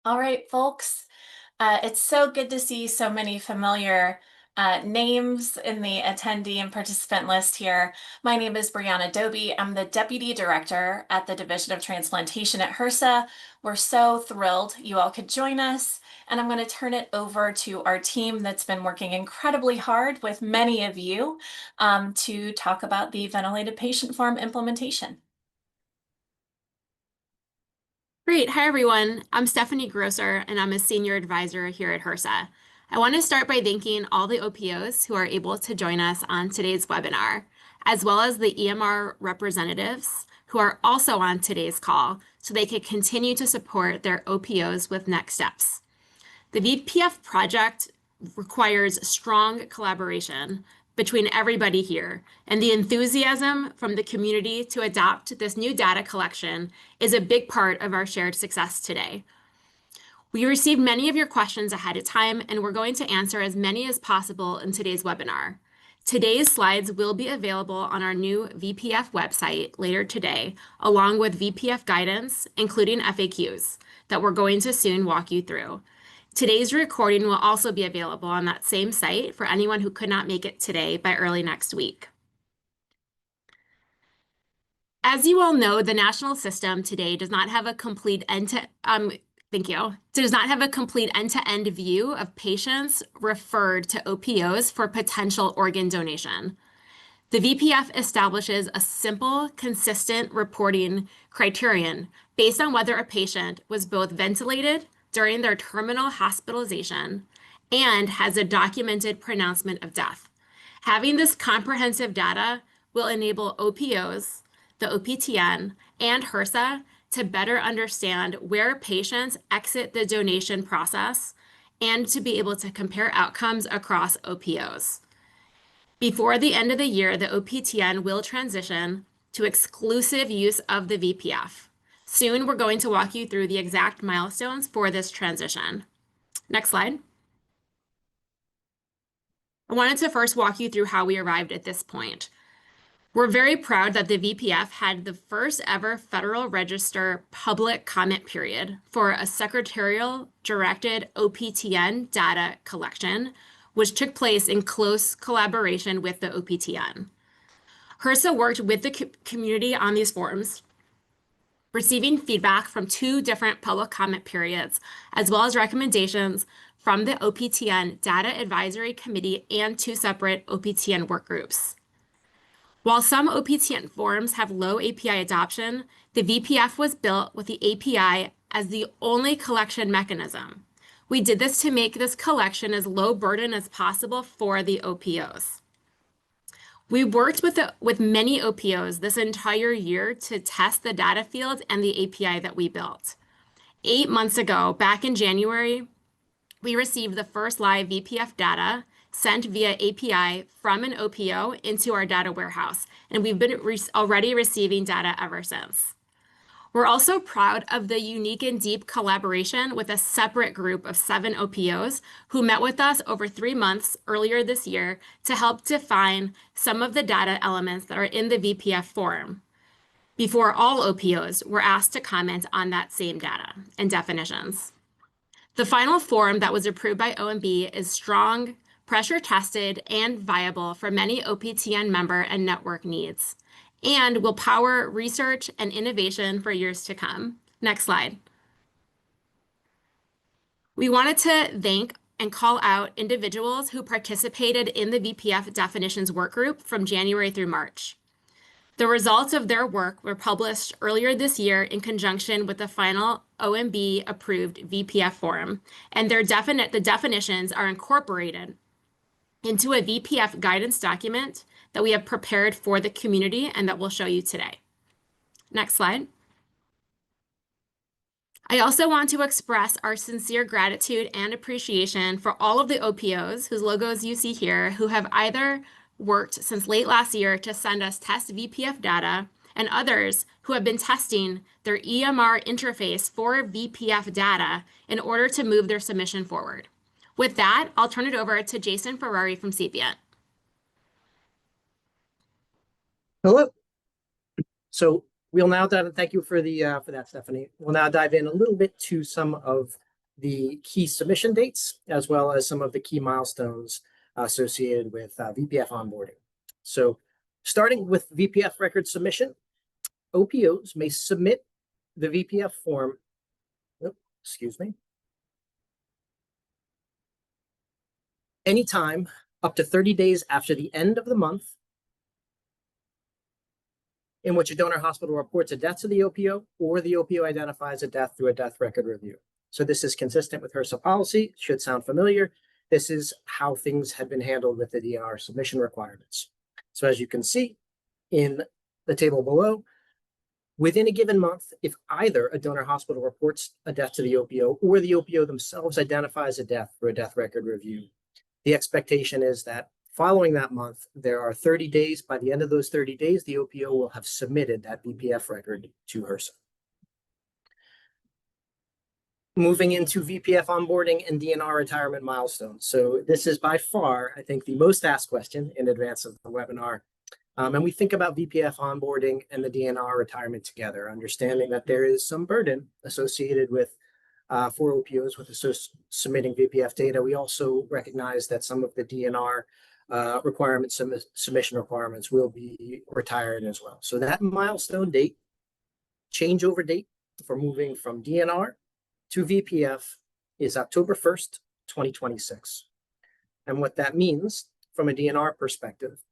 All right, folks. It's so good to see so many familiar names in the attendee and participant list here. My name is Brianna Doby. I'm the Deputy Director at the Division of Transplantation at HRSA. We're so thrilled you all could join us, and I'm going to turn it over to our team that's been working incredibly hard with many of you to talk about the ventilated patient form implementation. Great. Hi, everyone. I'm Stephanie Grosser, and I'm a senior advisor here at HRSA. I want to start by thanking all the OPOs who are able to join us on today's webinar, as well as the EMR representatives who are also on today's call so they can continue to support their OPOs with next steps. The VPF project requires strong collaboration between everybody here, and the enthusiasm from the community to adopt this new data collection is a big part of our shared success today. We received many of your questions ahead of time, and we're going to answer as many as possible in today's webinar. Today's slides will be available on our new VPF website later today, along with VPF guidance, including FAQs, that we're going to soon walk you through. Today's recording will also be available on that same site for anyone who could not make it today by early next week. As you all know, the national system today does not have a complete end-to-end view of patients referred to OPOs for potential organ donation. The VPF establishes a simple, consistent reporting criterion based on whether a patient was both ventilated during their terminal hospitalization and has a documented pronouncement of death. Having this comprehensive data will enable OPOs, the OPTN, and HRSA to better understand where patients exit the donation process and to be able to compare outcomes across OPOs. Before the end of the year, the OPTN will transition to exclusive use of the VPF. Soon, we're going to walk you through the exact milestones for this transition. Next slide. I wanted to first walk you through how we arrived at this point. We're very proud that the VPF had the first ever Federal Register public comment period for a secretarial directed OPTN data collection, which took place in close collaboration with the OPTN. HRSA worked with the community on these forums, receiving feedback from 2 different public comment periods, as well as recommendations from the OPTN Data Advisory Committee and 2 separate OPTN work groups. While some OPTN forums have low API adoption, the VPF was built with the API as the only collection mechanism. We did this to make this collection as low burden as possible for the OPOs. We worked with many OPOs this entire year to test the data fields and the API that we built. 8 months ago, back in January, we received the first live VPF data sent via API from an OPO into our data warehouse, and we've been already receiving data ever since. We're also proud of the unique and deep collaboration with a separate group of 7 OPOs who met with us over 3 months earlier this year to help define some of the data elements that are in the VPF form before all OPOs were asked to comment on that same data and definitions. The final form that was approved by OMB is strong, pressure tested, and viable for many OPTN member and network needs, and will power research and innovation for years to come. Next slide. We wanted to thank and call out individuals who participated in the VPF definitions work group from January through March. The results of their work were published earlier this year in conjunction with the final OMB approved VPF form, and the definitions are incorporated into a VPF guidance document that we have prepared for the community and that we'll show you today. Next slide. I also want to express our sincere gratitude and appreciation for all of the OPOs whose logos you see here who have either worked since late last year to send us test VPF data and others who have been testing their EMR interface for VPF data in order to move their submission forward. With that, I'll turn it over to Jason Ferrari from Sapient. Hello. So we'll now dive in. Thank you for that, Stephanie. We'll now dive in a little bit to some of the key submission dates, as well as some of the key milestones associated with VPF onboarding. So starting with VPF record submission, OPOs may submit the VPF form, anytime up to 30 days after the end of the month in which a donor hospital reports a death to the OPO or the OPO identifies a death through a death record review. So this is consistent with HRSA policy, should sound familiar. This is how things have been handled with the DNR submission requirements. So as you can see in the table below, within a given month, if either a donor hospital reports a death to the OPO or the OPO themselves identifies a death through a death record review, the expectation is that following that month, there are 30 days. By the end of those 30 days, the OPO will have submitted that VPF record to HRSA. Moving into VPF onboarding and DNR retirement milestones. So this is by far, I think, the most asked question in advance of the webinar. And we think about VPF onboarding and the DNR retirement together, understanding that there is some burden associated with for OPOs with submitting VPF data. We also recognize that some of the DNR requirements, submission requirements will be retired as well. So that milestone date, changeover date for moving from DNR to VPF is October 1st, 2026. And what that means from a DNR perspective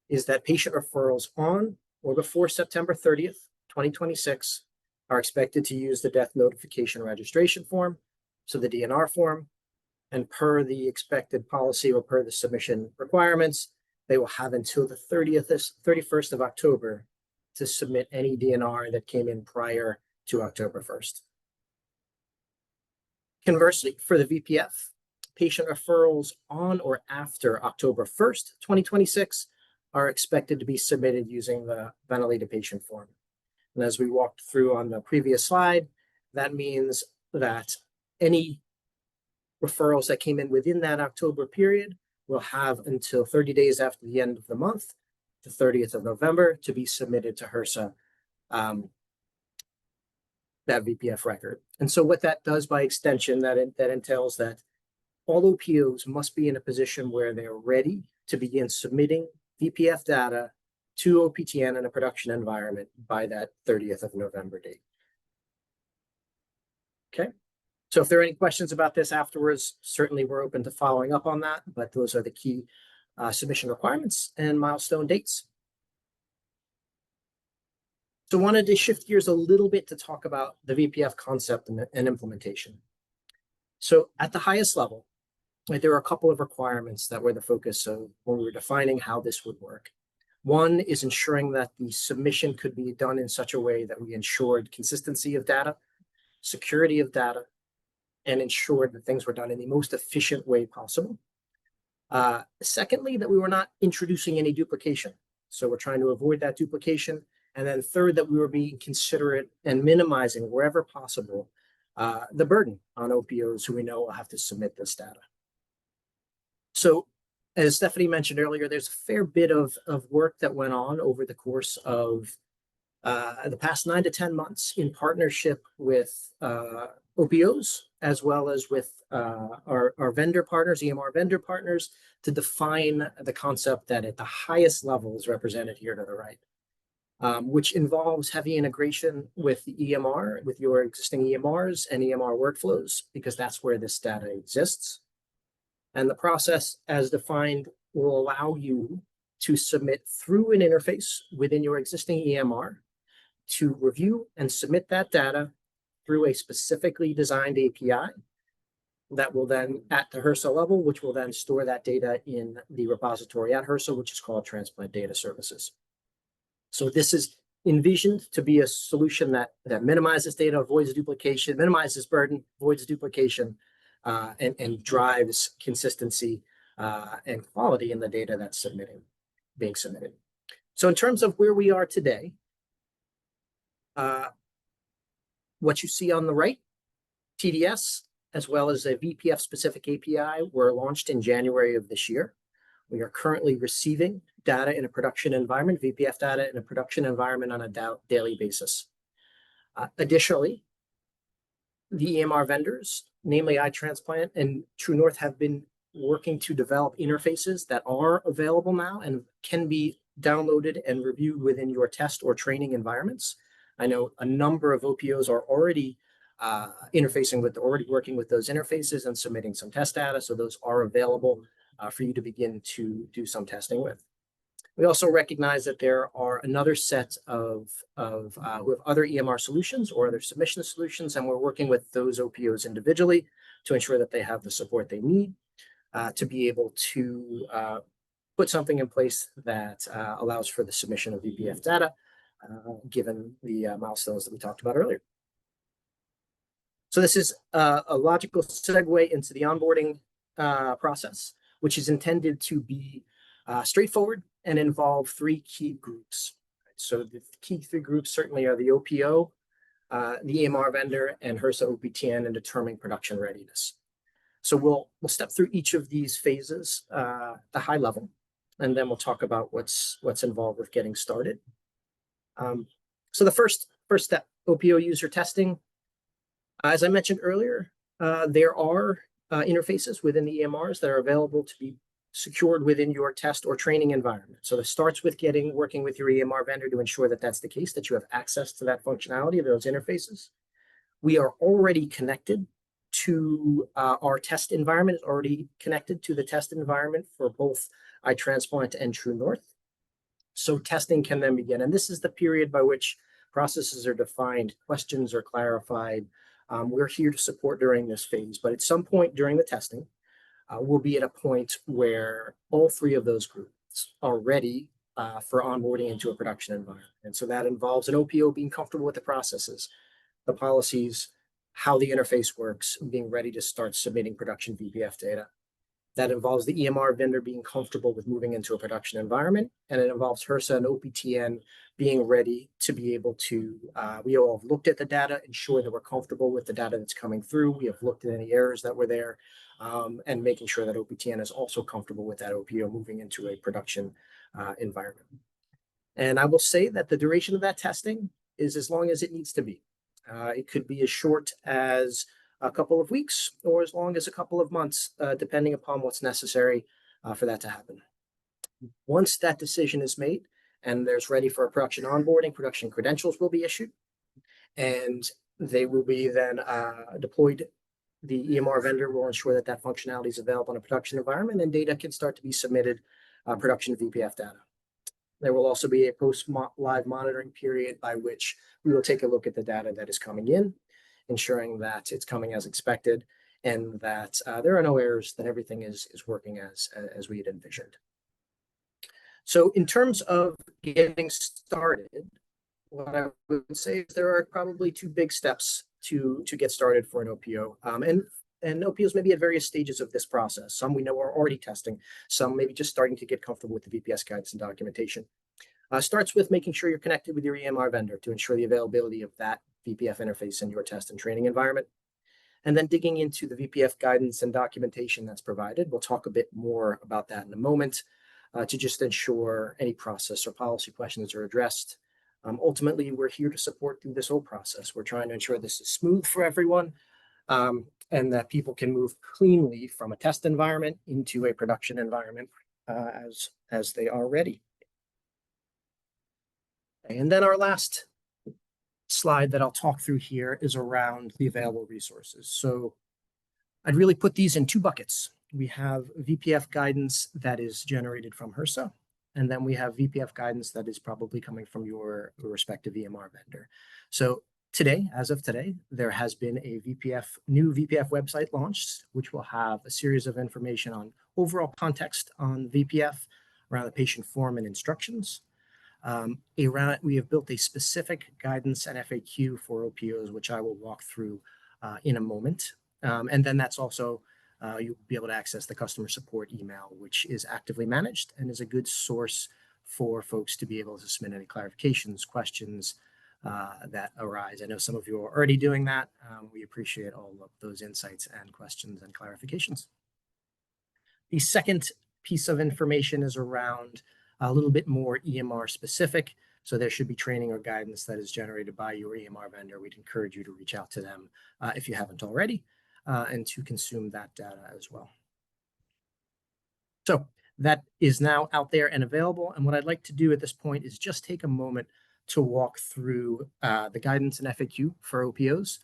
is that patient referrals on or before September 30th, 2026 are expected to use the death notification registration form, so the DNR form, and per the expected policy or per the submission requirements, they will have until the 31st of October to submit any DNR that came in prior to October 1st. Conversely, for the VPF, patient referrals on or after October 1st, 2026 are expected to be submitted using the ventilated patient form. And as we walked through on the previous slide, that means that any referrals that came in within that October period will have until 30 days after the end of the month, the 30th of November, to be submitted to HRSA, that VPF record. And so what that does by extension, that entails that all OPOs must be in a position where they're ready to begin submitting VPF data to OPTN in a production environment by that 30th of November date. Okay, so if there are any questions about this afterwards, certainly we're open to following up on that, but those are the key submission requirements and milestone dates. So wanted to shift gears a little bit to talk about the VPF concept and implementation. So at the highest level, there are a couple of requirements that were the focus of when we were defining how this would work. One is ensuring that the submission could be done in such a way that we ensured consistency of data, security of data, and ensured that things were done in the most efficient way possible. Secondly, that we were not introducing any duplication. So we're trying to avoid that duplication. And then third, that we were being considerate and minimizing wherever possible the burden on OPOs who we know will have to submit this data. So as Stephanie mentioned earlier, there's a fair bit of work that went on over the course of the past 9 to 10 months in partnership with OPOs, as well as with our vendor partners, EMR vendor partners, to define the concept that at the highest level is represented here to the right, which involves heavy integration with the EMR, with your existing EMRs and EMR workflows, because that's where this data exists. And the process as defined will allow you to submit through an interface within your existing EMR to review and submit that data through a specifically designed API that will then, at the HRSA level, which will then store that data in the repository at HRSA, which is called Transplant Data Services. So this is envisioned to be a solution that minimizes data, avoids duplication, minimizes burden, avoids duplication, and drives consistency and quality in the data that's being submitted. So in terms of where we are today, what you see on the right, TDS, as well as a VPF specific API, were launched in January of this year. We are currently receiving data in a production environment, VPF data in a production environment on a daily basis. Additionally, the EMR vendors, namely iTransplant and True North, have been working to develop interfaces that are available now and can be downloaded and reviewed within your test or training environments. I know a number of OPOs are already already working with those interfaces and submitting some test data, so those are available for you to begin to do some testing with. We also recognize that there are another set of with other EMR solutions or other submission solutions, and we're working with those OPOs individually to ensure that they have the support they need to be able to put something in place that allows for the submission of VPF data, given the milestones that we talked about earlier. So this is a logical segue into the onboarding process, which is intended to be straightforward and involve three key groups. So the key three groups certainly are the OPO, the EMR vendor, and HRSA OPTN in determining production readiness. So we'll step through each of these phases at the high level, and then we'll talk about what's involved with getting started. So the first step, OPO user testing. As I mentioned earlier, there are interfaces within the EMRs that are available to be secured within your test or training environment. So it starts with working with your EMR vendor to ensure that that's the case, that you have access to that functionality of those interfaces. We are already connected to our test environment, is already connected to the test environment for both iTransplant and True North. So testing can then begin. And this is the period by which processes are defined, questions are clarified. We're here to support during this phase, but at some point during the testing, we'll be at a point where all three of those groups are ready for onboarding into a production environment. And so that involves an OPO being comfortable with the processes, the policies, how the interface works, being ready to start submitting production VPF data. That involves the EMR vendor being comfortable with moving into a production environment, and it involves HRSA and OPTN being ready to be able to, we all have looked at the data, ensure that we're comfortable with the data that's coming through. We have looked at any errors that were there, and making sure that OPTN is also comfortable with that OPO moving into a production environment. And I will say that the duration of that testing is as long as it needs to be. It could be as short as a couple of weeks or as long as a couple of months, depending upon what's necessary for that to happen. Once that decision is made and there's ready for a production onboarding, production credentials will be issued, and they will be then deployed. The EMR vendor will ensure that that functionality is available in a production environment, and data can start to be submitted, production VPF data. There will also be a post-live monitoring period by which we will take a look at the data that is coming in, ensuring that it's coming as expected and that there are no errors, that everything is working as we had envisioned. So in terms of getting started, what I would say is there are probably two big steps to get started for an OPO. And OPOs may be at various stages of this process. Some we know are already testing, some maybe just starting to get comfortable with the VPS guidance and documentation. Starts with making sure you're connected with your EMR vendor to ensure the availability of that VPF interface in your test and training environment. And then digging into the VPF guidance and documentation that's provided. We'll talk a bit more about that in a moment to just ensure any process or policy questions are addressed. Ultimately, we're here to support through this whole process. We're trying to ensure this is smooth for everyone, and that people can move cleanly from a test environment into a production environment as they are ready. And then our last slide that I'll talk through here is around the available resources. So I'd really put these in two buckets. We have VPF guidance that is generated from HRSA, and then we have VPF guidance that is probably coming from your respective EMR vendor. So today, as of today, there has been a new VPF website launched, which will have a series of information on overall context on VPF around the patient form and instructions. We have built a specific guidance and FAQ for OPOs, which I will walk through in a moment. And then that's also, you'll be able to access the customer support email, which is actively managed and is a good source for folks to be able to submit any clarifications, questions that arise. I know some of you are already doing that. We appreciate all of those insights and questions and clarifications. The second piece of information is around a little bit more EMR specific. So there should be training or guidance that is generated by your EMR vendor. We'd encourage you to reach out to them if you haven't already, and to consume that data as well. So that is now out there and available. And what I'd like to do at this point is just take a moment to walk through the guidance and FAQ for OPOs,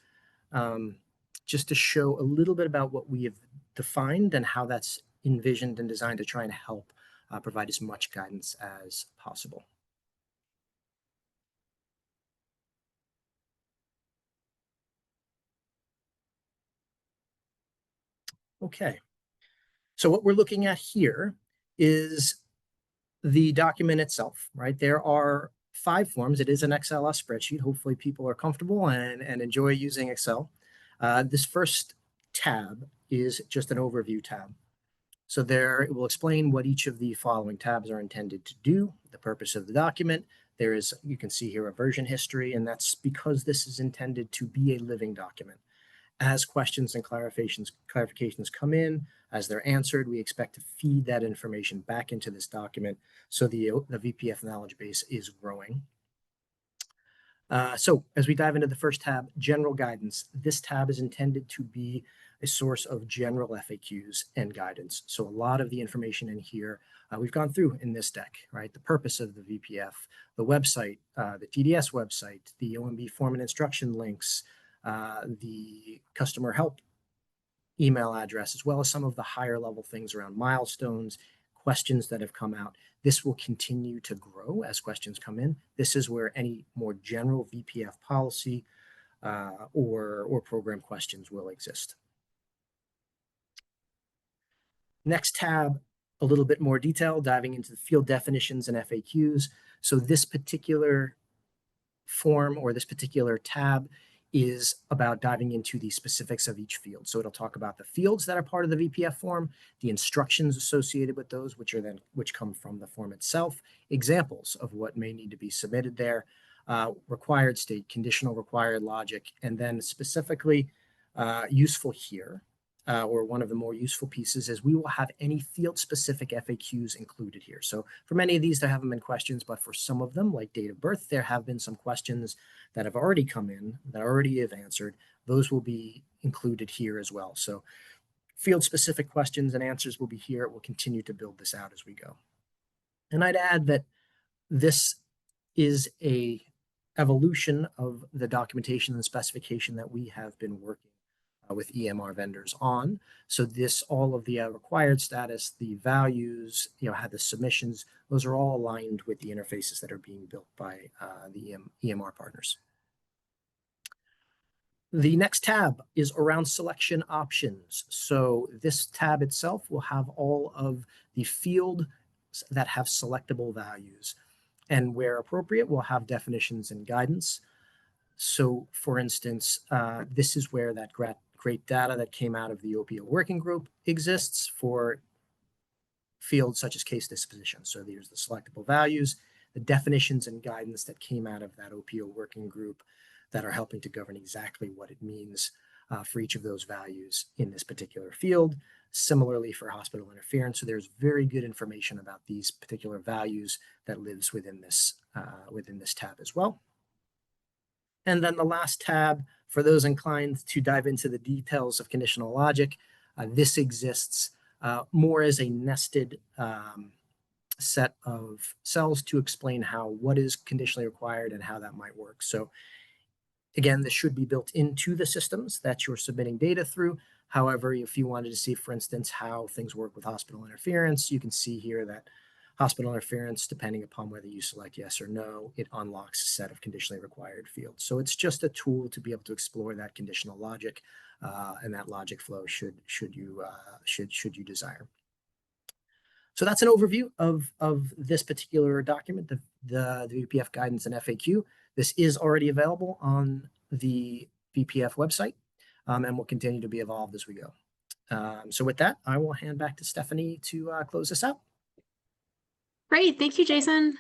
just to show a little bit about what we have defined and how that's envisioned and designed to try and help provide as much guidance as possible. Okay, so what we're looking at here is the document itself, right? There are 5 forms. It is an XLS spreadsheet. Hopefully people are comfortable and enjoy using Excel. This first tab is just an overview tab. So there it will explain what each of the following tabs are intended to do, the purpose of the document. There is, you can see here, a version history, and that's because this is intended to be a living document. As questions and clarifications come in, as they're answered, we expect to feed that information back into this document so the VPF knowledge base is growing. So as we dive into the first tab, general guidance, this tab is intended to be a source of general FAQs and guidance. So a lot of the information in here we've gone through in this deck, right? The purpose of the VPF, the website, the TDS website, the OMB form and instruction links, the customer help email address, as well as some of the higher level things around milestones, questions that have come out. This will continue to grow as questions come in. This is where any more general VPF policy or program questions will exist. Next tab, a little bit more detail, diving into the field definitions and FAQs. So this particular form or this particular tab is about diving into the specifics of each field. So it'll talk about the fields that are part of the VPF form, the instructions associated with those, which come from the form itself, examples of what may need to be submitted there, required state, conditional required logic, and then specifically useful here, or one of the more useful pieces is we will have any field-specific FAQs included here. So for many of these, there haven't been questions, but for some of them, like date of birth, there have been some questions that have already come in, that already have answered. Those will be included here as well. So field-specific questions and answers will be here. We'll continue to build this out as we go. And I'd add that this is a evolution of the documentation and specification that we have been working with EMR vendors on. So this, all of the required status, the values, how the submissions, those are all aligned with the interfaces that are being built by the EMR partners. The next tab is around selection options. So this tab itself will have all of the fields that have selectable values. And where appropriate, we'll have definitions and guidance. So for instance, this is where that great data that came out of the OPO working group exists for fields such as case disposition. So there's the selectable values, the definitions and guidance that came out of that OPO working group that are helping to govern exactly what it means for each of those values in this particular field. Similarly for hospital interference, so there's very good information about these particular values that lives within this tab as well. And then the last tab, for those inclined to dive into the details of conditional logic, this exists more as a nested set of cells to explain what is conditionally required and how that might work. So again, this should be built into the systems that you're submitting data through. However, if you wanted to see, for instance, how things work with hospital interference, you can see here that hospital interference, depending upon whether you select yes or no, it unlocks a set of conditionally required fields. So it's just a tool to be able to explore that conditional logic and that logic flow should you desire. So that's an overview of this particular document, the VPF guidance and FAQ. This is already available on the VPF website and will continue to be evolved as we go. So with that, I will hand back to Stephanie to close this out. Great. Thank you, Jason.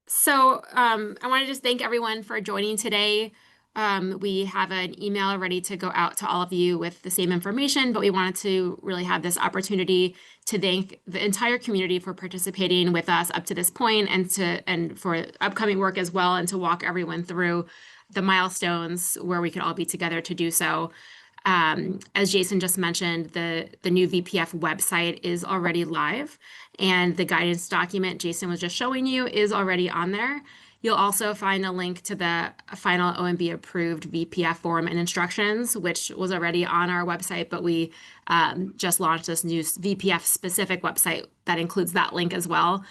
So I want to just thank everyone for joining today. We have an email ready to go out to all of you with the same information, but we wanted to really have this opportunity to thank the entire community for participating with us up to this point and for upcoming work as well, and to walk everyone through the milestones where we could all be together to do so. As Jason just mentioned, the new VPF website is already live, and the guidance document Jason was just showing you is already on there. You'll also find a link to the final OMB approved VPF form and instructions, which was already on our website, but we just launched this new VPF specific website that includes that link as well.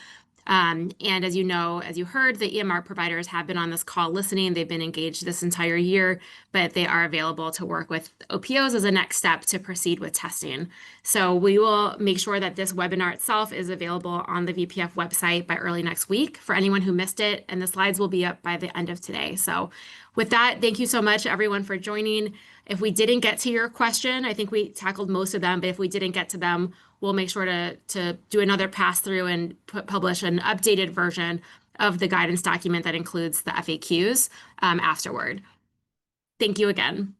And as you know, as you heard, the EMR providers have been on this call listening. They've been engaged this entire year, but they are available to work with OPOs as a next step to proceed with testing. So we will make sure that this webinar itself is available on the VPF website by early next week for anyone who missed it, and the slides will be up by the end of today. So with that, thank you so much, everyone, for joining. If we didn't get to your question, I think we tackled most of them, but if we didn't get to them, we'll make sure to do another pass through and publish an updated version of the guidance document that includes the FAQs afterward. Thank you again.